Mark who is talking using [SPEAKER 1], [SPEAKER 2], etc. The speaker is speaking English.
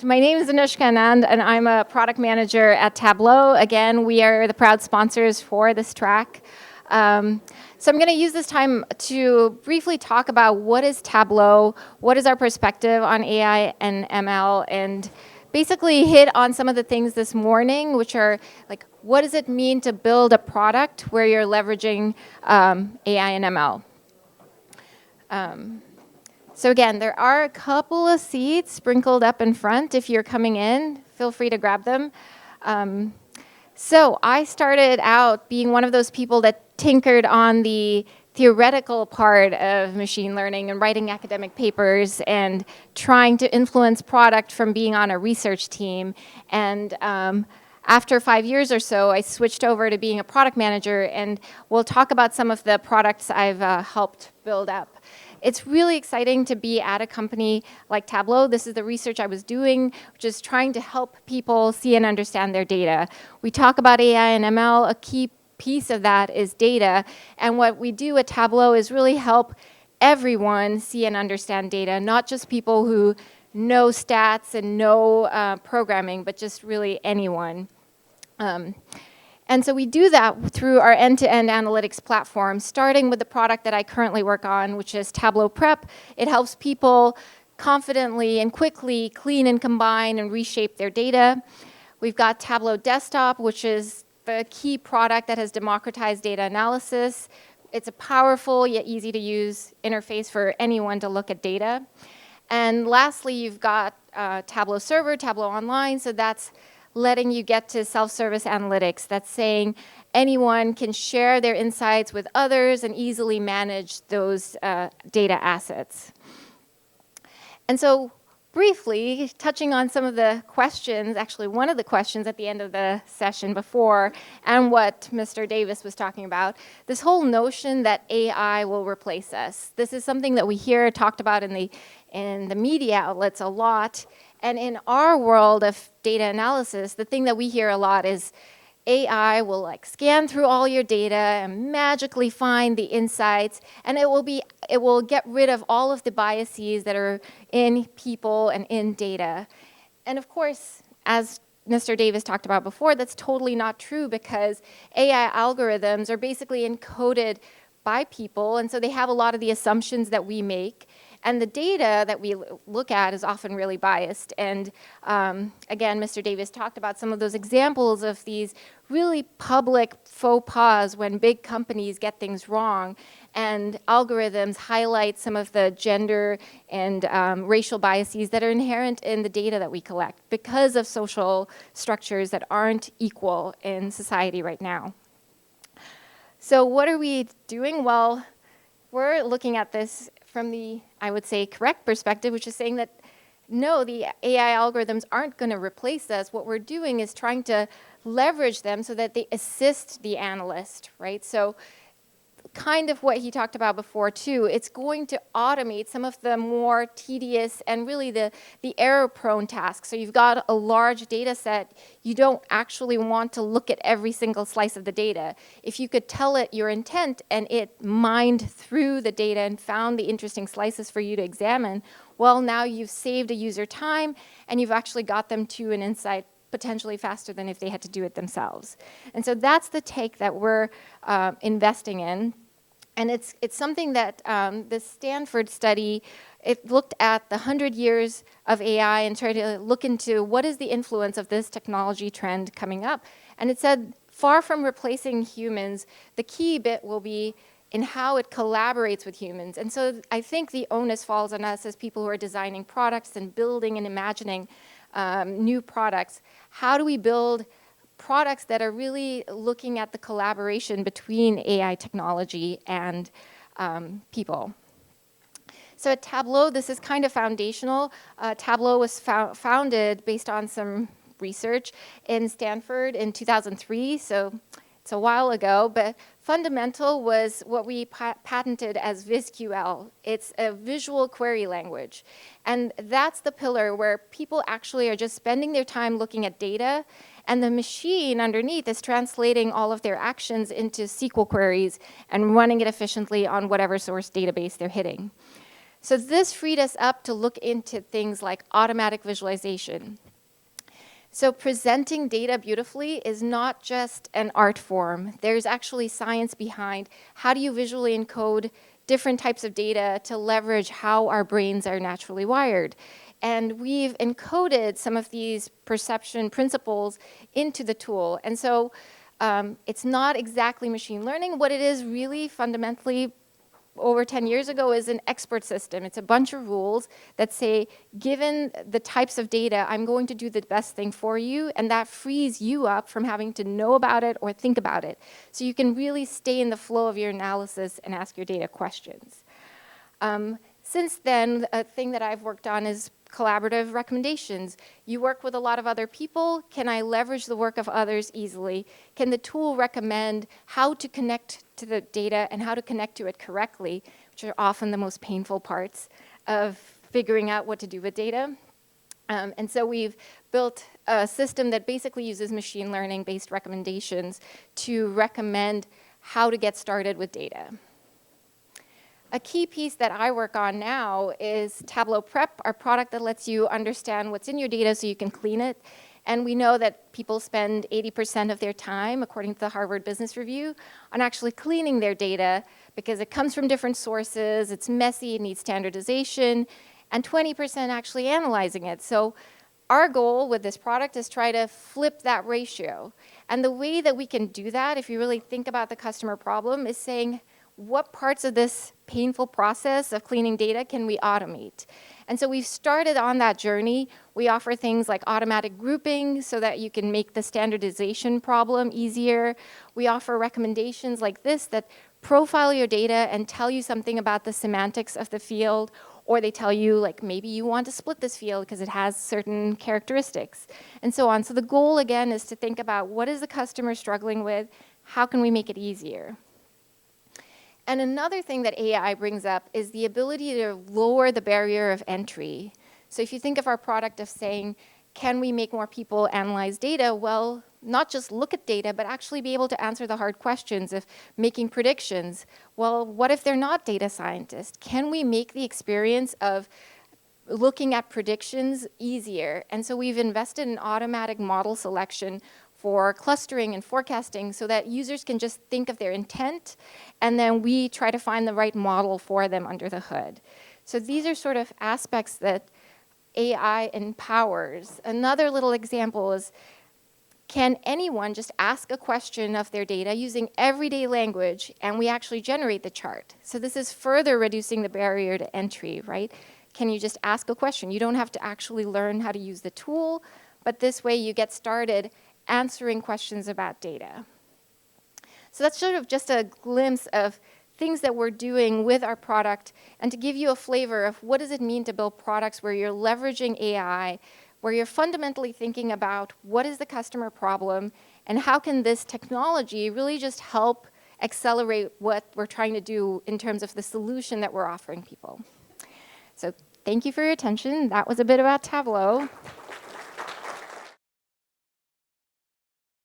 [SPEAKER 1] My name is Anushka Anand, and I'm a product manager at Tableau. Again, we are the proud sponsors for this track. So I'm going to use this time to briefly talk about what is Tableau, what is our perspective on AI and ML, and basically hit on some of the things this morning, which are like, what does it mean to build a product where you're leveraging AI and ML? So again, there are a couple of seats sprinkled up in front. If you're coming in, feel free to grab them. So I started out being one of those people that tinkered on the theoretical part of machine learning and writing academic papers and trying to influence product from being on a research team. And after 5 years or so, I switched over to being a product manager, and we'll talk about some of the products I've helped build up. It's really exciting to be at a company like Tableau. This is the research I was doing, which is trying to help people see and understand their data. We talk about AI and ML. A key piece of that is data. And what we do at Tableau is really help everyone see and understand data, not just people who know stats and know programming, but just really anyone. And so we do that through our end-to-end analytics platform, starting with the product that I currently work on, which is Tableau Prep. It helps people confidently and quickly clean and combine and reshape their data. We've got Tableau Desktop, which is the key product that has democratized data analysis. It's a powerful yet easy to use interface for anyone to look at data. And lastly, you've got Tableau Server, Tableau Online, so that's letting you get to self-service analytics. That's saying anyone can share their insights with others and easily manage those data assets. And so briefly, touching on some of the questions, actually one of the questions at the end of the session before, and what Mr. Davis was talking about, this whole notion that AI will replace us. This is something that we hear talked about in the media outlets a lot. And in our world of data analysis, the thing that we hear a lot is AI will like scan through all your data and magically find the insights, and it will get rid of all of the biases that are in people and in data. And of course, as Mr. Davis talked about before, that's totally not true, because AI algorithms are basically encoded by people, and so they have a lot of the assumptions that we make. And the data that we look at is often really biased. And again, Mr. Davis talked about some of those examples of these really public faux pas when big companies get things wrong. And algorithms highlight some of the gender and racial biases that are inherent in the data that we collect because of social structures that aren't equal in society right now. So what are we doing? Well, we're looking at this from the, I would say, correct perspective, which is saying that no, the AI algorithms aren't going to replace us. What we're doing is trying to leverage them so that they assist the analyst, right? So kind of what he talked about before too, it's going to automate some of the more tedious and really the error-prone tasks. So you've got a large data set, you don't actually want to look at every single slice of the data. If you could tell it your intent and it mined through the data and found the interesting slices for you to examine, well, now you've saved a user time and you've actually got them to an insight potentially faster than if they had to do it themselves. And so that's the take that we're investing in. And it's something that the Stanford study, it looked at the 100 years of AI and tried to look into what is the influence of this technology trend coming up. And it said, far from replacing humans, the key bit will be in how it collaborates with humans. And so I think the onus falls on us as people who are designing products and building and imagining new products. How do we build products that are really looking at the collaboration between AI technology and people? So at Tableau, this is kind of foundational. Tableau was founded based on some research in Stanford in 2003, so it's a while ago, but fundamental was what we patented as VisQL. It's a visual query language. And that's the pillar where people actually are just spending their time looking at data, and the machine underneath is translating all of their actions into SQL queries and running it efficiently on whatever source database they're hitting. So this freed us up to look into things like automatic visualization. So presenting data beautifully is not just an art form. There's actually science behind how do you visually encode different types of data to leverage how our brains are naturally wired. And we've encoded some of these perception principles into the tool. And so it's not exactly machine learning. What it is really fundamentally over 10 years ago is an expert system. It's a bunch of rules that say, given the types of data, I'm going to do the best thing for you, and that frees you up from having to know about it or think about it. So you can really stay in the flow of your analysis and ask your data questions. Since then, a thing that I've worked on is collaborative recommendations. You work with a lot of other people. Can I leverage the work of others easily? Can the tool recommend how to connect to the data and how to connect to it correctly, which are often the most painful parts of figuring out what to do with data? And so we've built a system that basically uses machine learning-based recommendations to recommend how to get started with data. A key piece that I work on now is Tableau Prep, our product that lets you understand what's in your data so you can clean it. And we know that people spend 80% of their time, according to the Harvard Business Review, on actually cleaning their data because it comes from different sources, it's messy, it needs standardization, and 20% actually analyzing it. So our goal with this product is try to flip that ratio. And the way that we can do that, if you really think about the customer problem, is saying, what parts of this painful process of cleaning data can we automate? And so we've started on that journey. We offer things like automatic grouping so that you can make the standardization problem easier. We offer recommendations like this that profile your data and tell you something about the semantics of the field, or they tell you, like, maybe you want to split this field because it has certain characteristics, and so on. So the goal, again, is to think about what is the customer struggling with? How can we make it easier? And another thing that AI brings up is the ability to lower the barrier of entry. So if you think of our product of saying, can we make more people analyze data? Well, not just look at data, but actually be able to answer the hard questions of making predictions. Well, what if they're not data scientists? Can we make the experience of looking at predictions easier? And so we've invested in automatic model selection for clustering and forecasting so that users can just think of their intent, and then we try to find the right model for them under the hood. So these are sort of aspects that AI empowers. Another little example is, can anyone just ask a question of their data using everyday language, and we actually generate the chart? So this is further reducing the barrier to entry, right? Can you just ask a question? You don't have to actually learn how to use the tool, but this way you get started answering questions about data. So that's sort of just a glimpse of things that we're doing with our product, and to give you a flavor of what does it mean to build products where you're leveraging AI, where you're fundamentally thinking about what is the customer problem, and how can this technology really just help accelerate what we're trying to do in terms of the solution that we're offering people. So thank you for your attention. That was a bit about Tableau.